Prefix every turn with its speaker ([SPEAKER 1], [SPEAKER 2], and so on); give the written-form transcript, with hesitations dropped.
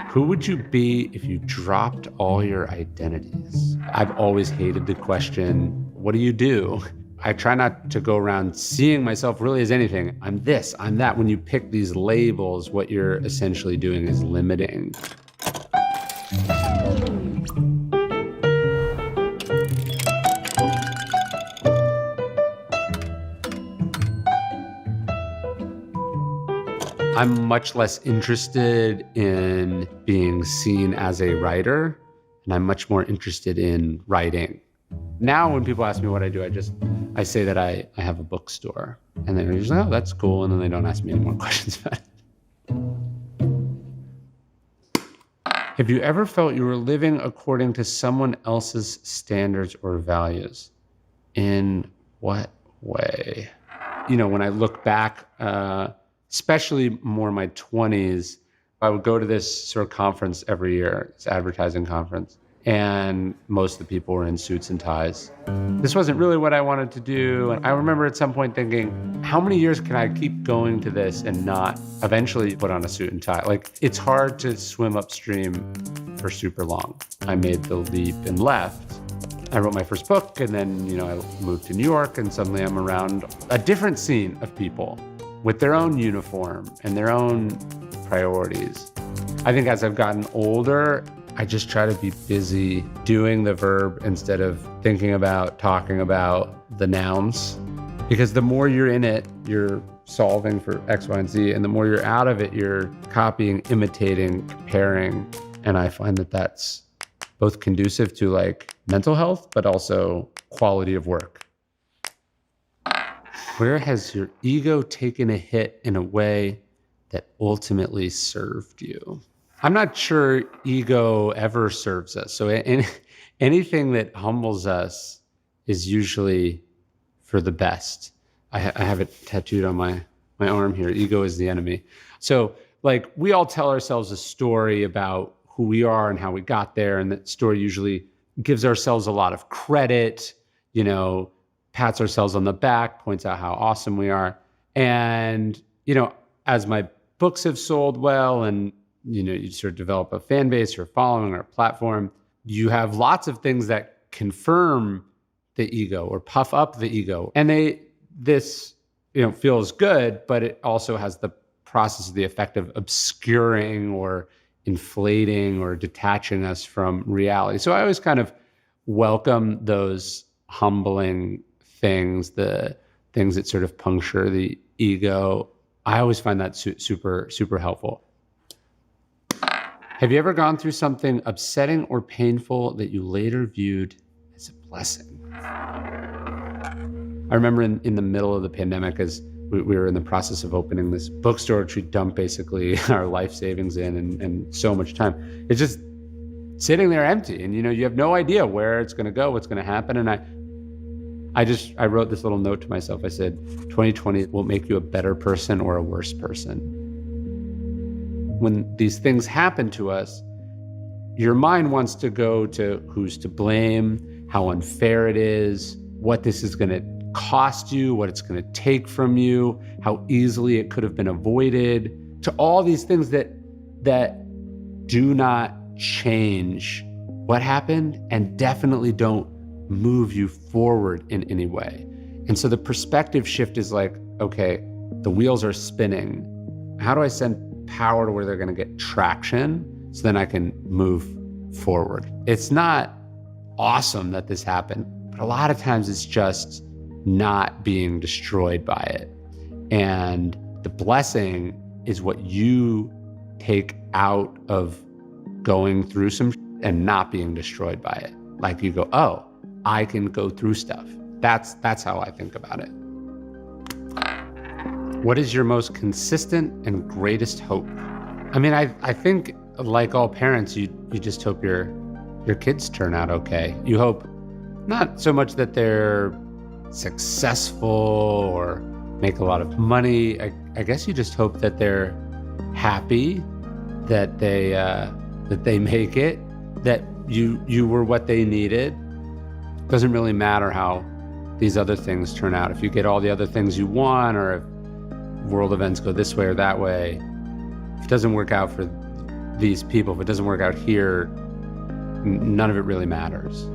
[SPEAKER 1] Who would you be if you dropped all your identities? I've always hated the question, what do you do? I try not to go around seeing myself really as anything. I'm this, I'm that. When you pick these labels, what you're essentially doing is limiting. I'm much less interested in being seen as a writer, and I'm much more interested in writing. Now, when people ask me what I do, I say that I have a bookstore, and they're usually, oh, that's cool, and then they don't ask me any more questions about it. Have you ever felt you were living according to someone else's standards or values? In what way? When I look back, especially more in my 20s, I would go to this sort of conference every year, this advertising conference, and most of the people were in suits and ties. This wasn't really what I wanted to do. And I remember at some point thinking, how many years can I keep going to this and not eventually put on a suit and tie? Like, it's hard to swim upstream for super long. I made the leap and left. I wrote my first book, and then, I moved to New York, and suddenly I'm around a different scene of people with their own uniform and their own priorities. I think as I've gotten older, I just try to be busy doing the verb instead of thinking about, talking about the nouns. Because the more you're in it, you're solving for X, Y, and Z. And the more you're out of it, you're copying, imitating, comparing. And I find that that's both conducive to like mental health, but also quality of work. Where has your ego taken a hit in a way that ultimately served you? I'm not sure ego ever serves us. So anything that humbles us is usually for the best. I have it tattooed on my arm here. Ego is the enemy. So like we all tell ourselves a story about who we are and how we got there. And that story usually gives ourselves a lot of credit, pats ourselves on the back, points out how awesome we are. And, as my books have sold well and, you sort of develop a fan base or following or a platform, you have lots of things that confirm the ego or puff up the ego. And this feels good, but it also has the process of the effect of obscuring or inflating or detaching us from reality. So I always kind of welcome those humbling things, the things that sort of puncture the ego. I always find that super, super helpful. Have you ever gone through something upsetting or painful that you later viewed as a blessing? I remember in the middle of the pandemic, as we were in the process of opening this bookstore, which we dumped basically our life savings in and so much time. It's just sitting there empty, and you have no idea where it's going to go, what's going to happen. And I wrote this little note to myself. I said, 2020 will make you a better person or a worse person. When these things happen to us, your mind wants to go to who's to blame, how unfair it is, what this is going to cost you, what it's going to take from you, how easily it could have been avoided, to all these things that do not change what happened and definitely don't move you forward in any way. And so the perspective shift is like, okay, the wheels are spinning. How do I send power to where they're going to get traction so then I can move forward? It's not awesome that this happened, but a lot of times it's just not being destroyed by it. And the blessing is what you take out of going through some and not being destroyed by it. Like you go, oh, I can go through stuff. That's how I think about it. What is your most consistent and greatest hope? I mean, I think like all parents, you just hope your kids turn out okay. You hope not so much that they're successful or make a lot of money. I guess you just hope that they're happy, that they make it, that you were what they needed. Doesn't really matter how these other things turn out. If you get all the other things you want, or if world events go this way or that way, if it doesn't work out for these people. If it doesn't work out here, none of it really matters.